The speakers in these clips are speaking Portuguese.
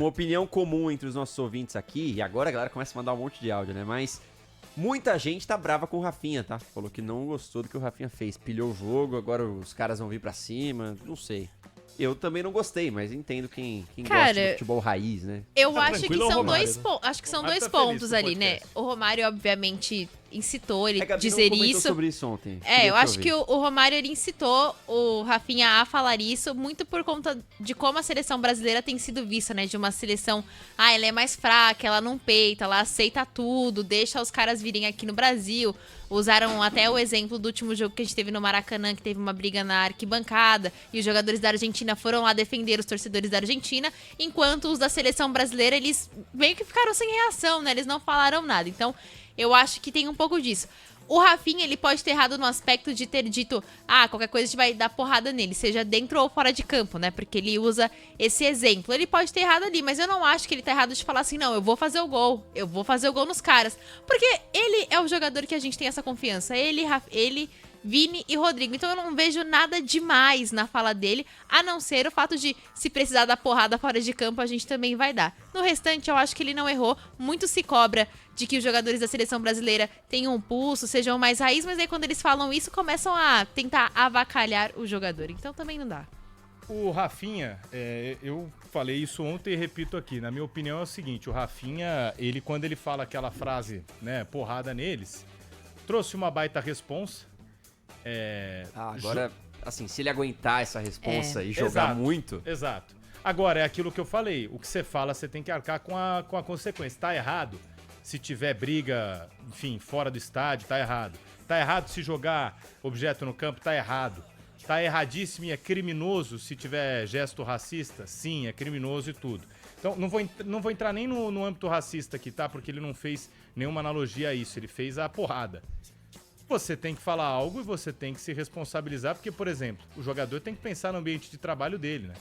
Uma opinião comum entre os nossos ouvintes aqui, e agora a galera começa a mandar um monte de áudio, né? Mas muita gente tá brava com o Rafinha, tá? Falou que não gostou do que o Rafinha fez. Pilhou o jogo, agora os caras vão vir pra cima, não sei. Eu também não gostei, mas entendo quem gosta do futebol raiz, né? Eu Tá acho que tranquilo, são Romário, dois né? pontos. Acho que são Romário dois tá feliz pontos com o ali, né? podcast. O Romário, obviamente, incitou ele Gabi não dizer comentou isso. sobre isso ontem. Eu acho que o Romário ele incitou o Rafinha a falar isso muito por conta de como a seleção brasileira tem sido vista, né? De uma seleção, ela é mais fraca, ela não peita, ela aceita tudo, deixa os caras virem aqui no Brasil. Usaram até o exemplo do último jogo que a gente teve no Maracanã, que teve uma briga na arquibancada, e os jogadores da Argentina foram lá defender os torcedores da Argentina, enquanto os da seleção brasileira, eles meio que ficaram sem reação, né? Eles não falaram nada. Então, eu acho que tem um pouco disso. O Rafinha, ele pode ter errado no aspecto de ter dito, qualquer coisa a gente vai dar porrada nele, seja dentro ou fora de campo, né? Porque ele usa esse exemplo. Ele pode ter errado ali, mas eu não acho que ele tá errado de falar assim, não, eu vou fazer o gol nos caras. Porque ele é o jogador que a gente tem essa confiança. Ele, Vini e Rodrigo. Então eu não vejo nada demais na fala dele, a não ser o fato de, se precisar dar porrada fora de campo, a gente também vai dar. No restante, eu acho que ele não errou. Muito se cobra de que os jogadores da seleção brasileira tenham um pulso, sejam mais raiz, mas aí quando eles falam isso, começam a tentar avacalhar o jogador. Então também não dá. O Rafinha, eu falei isso ontem e repito aqui, na minha opinião é o seguinte, o Rafinha, ele quando ele fala aquela frase, né, porrada neles, trouxe uma baita responsa. Agora, assim, se ele aguentar essa responsa e jogar Exato, muito... Exato. Agora, é aquilo que eu falei, o que você fala, você tem que arcar com a consequência. Tá errado se tiver briga, enfim, fora do estádio, tá errado. Tá errado se jogar objeto no campo, tá errado. Tá erradíssimo e é criminoso se tiver gesto racista? Sim, é criminoso e tudo. Então, não vou entrar nem no âmbito racista aqui, tá? Porque ele não fez nenhuma analogia a isso, ele fez a porrada. Você tem que falar algo e você tem que se responsabilizar, porque, por exemplo, o jogador tem que pensar no ambiente de trabalho dele, né?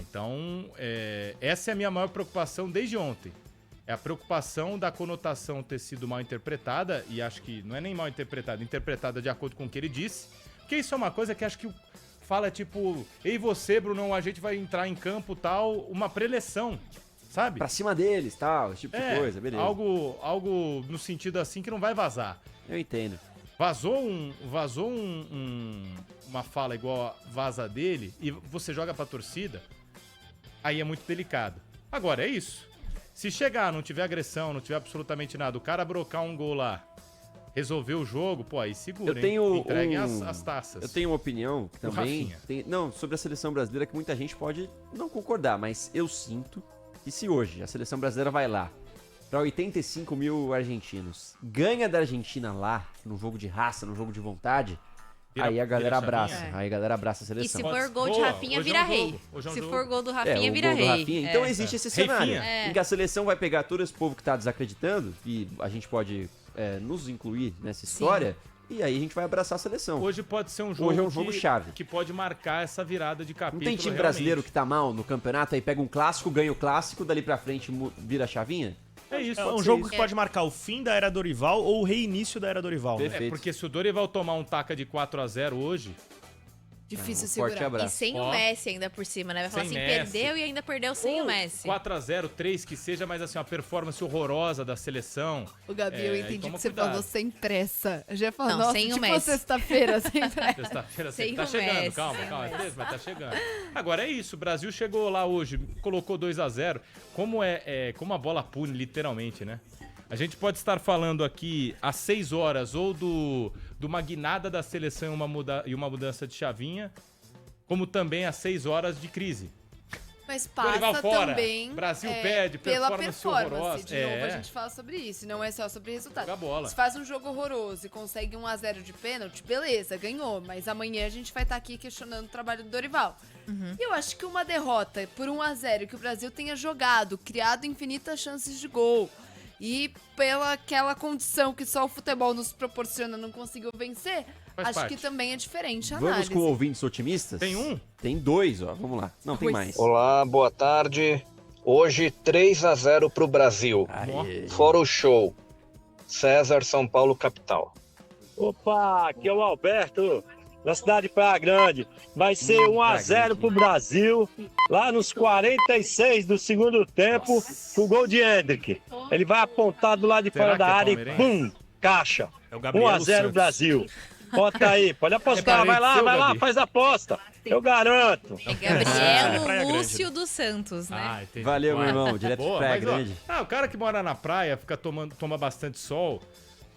Então, essa é a minha maior preocupação desde ontem. É a preocupação da conotação ter sido mal interpretada, e acho que não é nem mal interpretada, interpretada de acordo com o que ele disse, porque isso é uma coisa que acho que fala tipo, ei você, Brunão, a gente vai entrar em campo tal, uma preleção, sabe? Pra cima deles, tal, esse tipo de coisa, beleza. Algo no sentido assim que não vai vazar. Eu entendo. Vazou uma fala igual a vaza dele e você joga pra torcida, aí é muito delicado. Agora, é isso. Se chegar, não tiver agressão, não tiver absolutamente nada, o cara brocar um gol lá, resolver o jogo, pô, aí segura, entreguem as taças. Eu tenho uma opinião também, sobre a seleção brasileira que muita gente pode não concordar, mas eu sinto que se hoje a seleção brasileira vai lá para 85 mil argentinos, ganha da Argentina lá, num jogo de raça, num jogo de vontade, aí a galera abraça. Aí a galera abraça a E seleção. se for gol de Rafinha, vira rei. Se for gol do Rafinha, vira rei. Então existe esse cenário Reifinha. em que a seleção vai pegar todo esse povo que tá desacreditando, e a gente pode nos incluir nessa história, e aí a gente vai abraçar a seleção. Hoje pode ser um jogo, Hoje é um jogo chave. Que pode marcar essa virada de capítulo. Não tem time brasileiro que tá mal no campeonato, aí pega um clássico, ganha o clássico, dali pra frente vira a chavinha? É isso. É um jogo que pode marcar o fim da era Dorival ou o reinício da era Dorival. Né? Perfeito. Porque se o Dorival tomar um taca de 4-0 hoje... Difícil forte segurar. abraço. E sem o Messi ainda por cima, né? Vai falar Sem assim, Messi. perdeu e ainda perdeu sem o Messi. 4-0, 3, que seja, mas assim, uma performance horrorosa da seleção. O Gabi, eu aí entendi toma que você cuidado. falou sem pressa. Eu já ia falar, Não, nossa, sem o tipo Messi. sexta-feira, sem pressa. Sexta-feira Sem tá o chegando, Messi, calma, sem o mas tá chegando. Agora é isso, o Brasil chegou lá hoje, colocou 2-0. Como a bola pune, literalmente, né? A gente pode estar falando aqui às 6 horas ou do magnada da seleção e uma mudança de chavinha, como também às 6 horas de crise. Mas Dorival passa fora, também Brasil perde, pela performance performance. horrorosa. De novo, a gente fala sobre isso, não é só sobre resultado. Joga bola. Se faz um jogo horroroso e consegue 1-0 de pênalti, beleza, ganhou. Mas amanhã a gente vai estar aqui questionando o trabalho do Dorival. E eu acho que uma derrota por 1-0 que o Brasil tenha jogado, criado infinitas chances de gol, e pela aquela condição que só o futebol nos proporciona, não conseguiu vencer, Faz acho parte. que também é diferente a Vamos análise. com ouvintes otimistas? Tem um? Tem 2, ó. Vamos lá. Não, tem Pois. mais. Olá, boa tarde. Hoje 3-0 pro Brasil. Aê. Fora o show. César, São Paulo, capital. Opa, aqui é o Alberto. na cidade de Praia Grande. Vai ser 1-0 pro Brasil, lá nos 46 do segundo tempo, com o gol de Hendrick. Ele vai apontar do lado de Será fora da que é área e palmeirense? pum, caixa. É o Gabriel 1-0 Santos. Brasil. Bota aí, pode apostar, vai lá, Gabi. faz a aposta. Eu garanto. É Praia Gabrielo Grande. Lúcio dos Santos, né? Ah, entendi. Valeu, meu Boa. irmão. Direto de Boa, Praia mas, ó, Grande. o cara que mora na praia, toma bastante sol.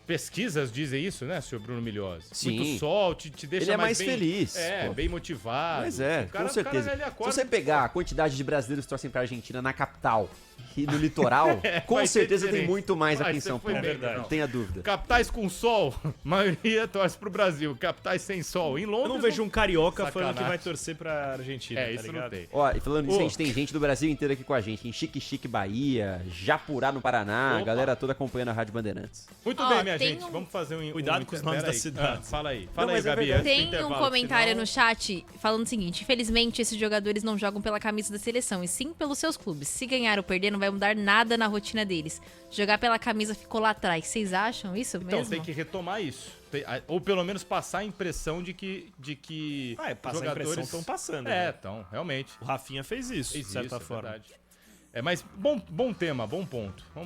Pesquisas dizem isso, né, senhor Bruno Milhose? Sim. Muito sol te deixa Ele é mais bem, feliz, É, pô. bem motivado. Mas é, O cara- com certeza. O cara, ele Se acorda você muito pegar a quantidade de brasileiros que torcem pra Argentina na capital e no litoral, com vai ser certeza tem diferente. muito mais Vai, aqui em você São foi Paulo. bem, verdade. Não tenha dúvida. Capitais com sol, a maioria torce pro Brasil. Capitais sem sol. Em Londres. Eu não vejo um carioca falando que Sacanagem. vai torcer pra Argentina, É, tá isso não ligado? tem. Ó, e falando nisso, Ô. a gente tem gente do Brasil inteiro aqui com a gente. Em Chique Chique, Bahia, Japurá, no Paraná. A Opa. galera toda acompanhando a Rádio Bandeirantes. Muito Ó, bem, minha tem gente. um- Vamos fazer um... Cuidado com os nomes Pera das aí. cidades. Fala aí. Não, Fala aí, mas é Gabi. verdade. antes do Tem um intervalo, comentário senão- no chat falando o seguinte: infelizmente, esses jogadores não jogam pela camisa da seleção, e sim pelos seus clubes. Se ganhar ou perder, não vai mudar nada na rotina deles. Jogar pela camisa ficou lá atrás. Vocês acham isso Então, mesmo? tem que retomar isso. Ou pelo menos passar a impressão de que Passar a impressão estão passando. É, né? então, realmente. O Rafinha fez isso, de certa é forma. verdade. É, mas bom tema, bom ponto. Vamos